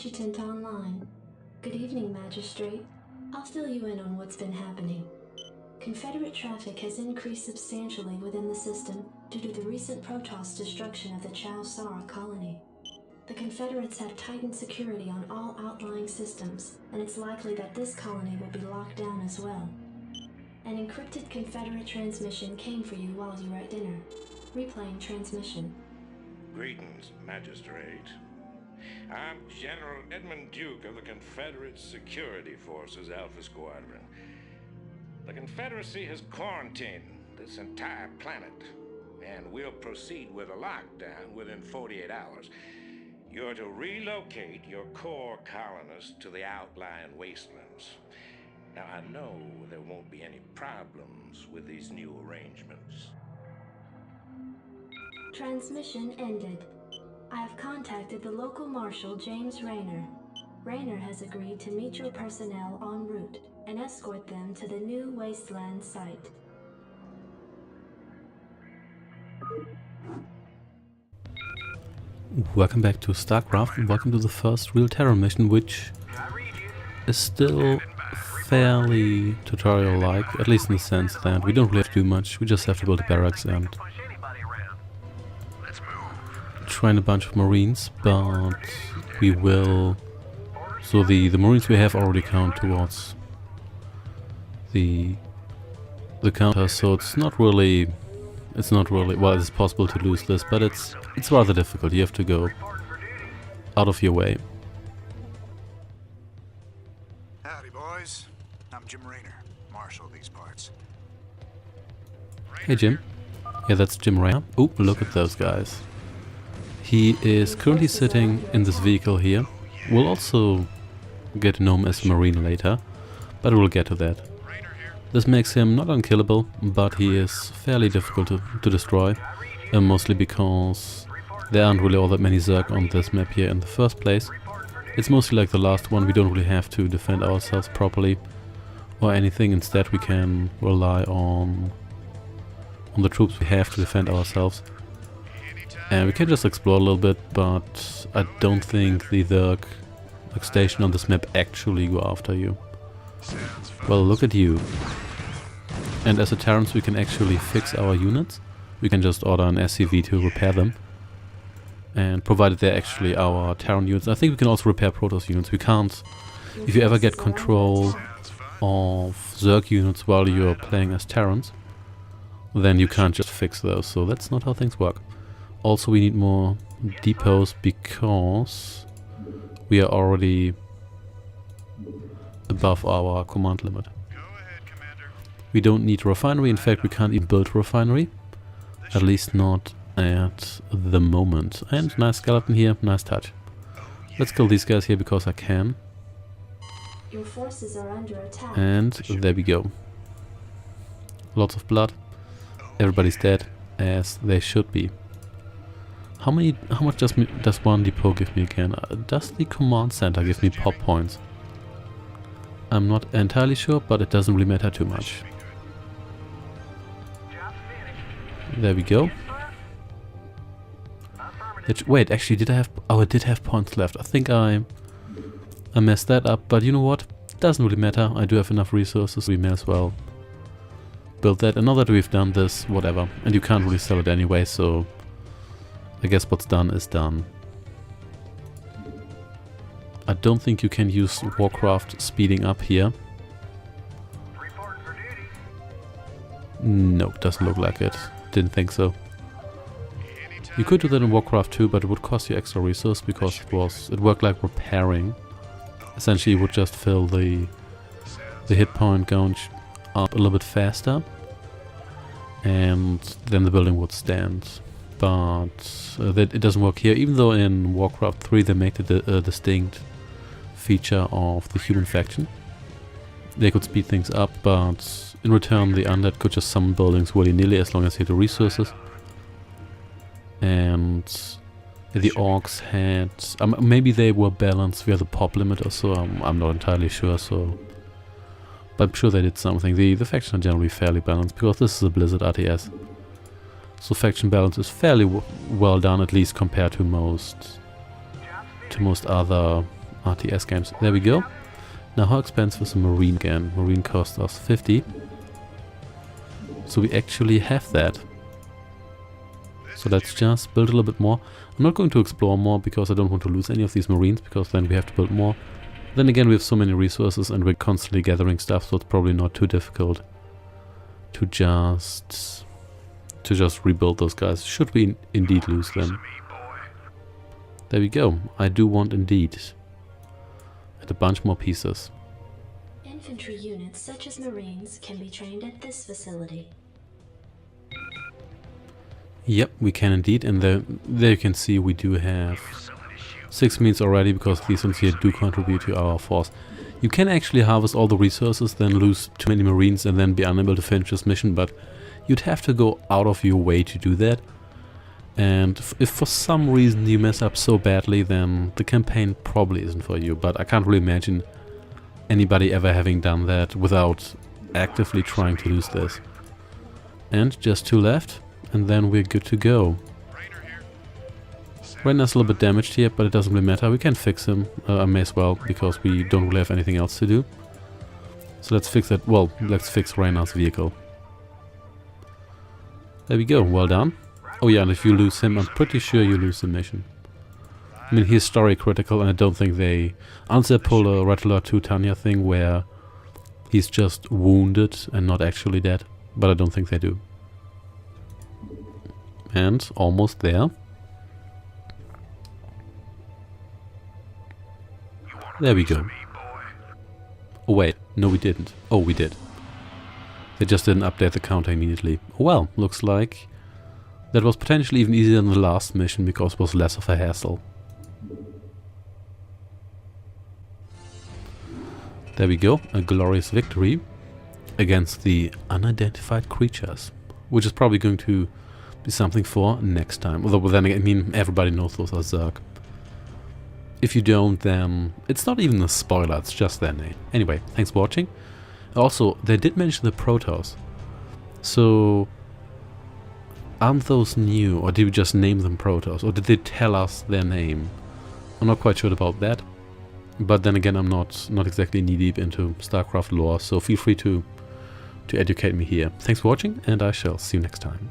Adjutant online. Good evening, Magistrate. I'll fill you in on what's been happening. Confederate traffic has increased substantially within the system due to the recent Protoss destruction of the Chow Sara colony. The Confederates have tightened security on all outlying systems, and it's likely that this colony will be locked down as well. An encrypted Confederate transmission came for you while you were at dinner. Replaying transmission. Greetings, Magistrate. I'm General Edmund Duke of the Confederate Security Forces Alpha Squadron. The Confederacy has quarantined this entire planet, and we'll proceed with a lockdown within 48 hours. You're to relocate your core colonists to the outlying wastelands. Now, I know there won't be any problems with these new arrangements. Transmission ended. I have contacted the local marshal, James Rayner. Rayner has agreed to meet your personnel en route and escort them to the new Wasteland site. Welcome back to StarCraft and welcome to the first real Terran mission, which is still fairly tutorial-like, at least in the sense that we don't really have to do much, we just have to build a barracks and train a bunch of Marines, but we will... So the Marines we have already count towards the counter, so it's not really, well, it's possible to lose this, but it's rather difficult. You have to go out of your way. Howdy, boys. I'm Jim Rayner, marshal of these parts. Hey, Jim. Yeah, that's Jim Rayner. Oh, look at those guys. He is currently sitting in this vehicle here. We'll also get to know him as a Marine later, but we'll get to that. This makes him not unkillable, but he is fairly difficult to destroy, mostly because there aren't really all that many Zerg on this map here in the first place. It's mostly like the last one, we don't really have to defend ourselves properly or anything. Instead we can rely on the troops we have to defend ourselves. And we can just explore a little bit, but I don't think the Zerg stationed on this map actually go after you. Well, look at you. And as a Terrans we can actually fix our units. We can just order an SCV to repair them. And provided they're actually our Terran units. I think we can also repair Protoss units. We can't... If you ever get control of Zerg units while you're playing as Terrans, then you can't just fix those. So that's not how things work. Also we need more depots because we are already above our command limit. We don't need a refinery. In fact, we can't even build a refinery. At least not at the moment. And nice skeleton here, nice touch. Let's kill these guys here because I can. Your forces are under attack. And there we go. Lots of blood. Everybody's dead, as they should be. How much does one depot give me again? Does the command center give me pop points? I'm not entirely sure, but it doesn't really matter too much. There we go. Wait, actually, did I have... Oh, I did have points left. I think I messed that up, but you know what? Doesn't really matter. I do have enough resources. We may as well build that. And now that we've done this, whatever. And you can't really sell it anyway, so I guess what's done is done. I don't think you can use Warcraft speeding up here. Nope, doesn't look like it. Didn't think so. You could do that in Warcraft 2, but it would cost you extra resource because it worked like repairing. Essentially, you would just fill the hit point gauge up a little bit faster, and then the building would stand. But that it doesn't work here, even though in Warcraft 3 they made it a distinct feature of the human faction. They could speed things up, but in return the undead could just summon buildings willy-nilly as long as they had the resources. And the orcs had... maybe they were balanced via the pop limit or so, I'm not entirely sure, so... But I'm sure they did something. The factions are generally fairly balanced, because this is a Blizzard RTS. So faction balance is fairly well done, at least compared to most other RTS games. There we go. Now how expensive is a Marine again? Marine cost us 50. So we actually have that. So let's just build a little bit more. I'm not going to explore more because I don't want to lose any of these Marines, because then we have to build more. Then again, we have so many resources and we're constantly gathering stuff, so it's probably not too difficult to just rebuild those guys. Should we indeed lose them? There we go. I do want indeed. And a bunch more pieces. Infantry units such as Marines can be trained at this facility. Yep, we can indeed, and there you can see we do have 6 Marines already, because these ones here do contribute to our force. You can actually harvest all the resources, then lose too many Marines and then be unable to finish this mission, but you'd have to go out of your way to do that. And if for some reason you mess up so badly, then the campaign probably isn't for you, but I can't really imagine anybody ever having done that without actively trying to lose this. And just 2 left. And then we're good to go. Rainer's a little bit damaged here, but it doesn't really matter. We can fix him, I may as well, because we don't really have anything else to do. So let's fix that. Well, let's fix Rainer's vehicle. There we go, well done. Oh yeah, and if you lose him, I'm pretty sure you lose the mission. I mean, he's story critical, and I don't think they... Unless they pull a Rattler 2 Tanya thing where he's just wounded and not actually dead. But I don't think they do. And almost there. There we go. Oh wait, no we didn't. Oh, we did. They just didn't update the counter immediately. Well, looks like that was potentially even easier than the last mission because it was less of a hassle. There we go, a glorious victory against the unidentified creatures, which is probably going to be something for next time. Although then again, I mean, everybody knows those are Zerg. If you don't, then it's not even a spoiler, it's just their name. Anyway, thanks for watching. Also, they did mention the Protoss. So, aren't those new, or did we just name them Protoss? Or did they tell us their name? I'm not quite sure about that. But then again, I'm not exactly knee-deep into StarCraft lore, so feel free to educate me here. Thanks for watching, and I shall see you next time.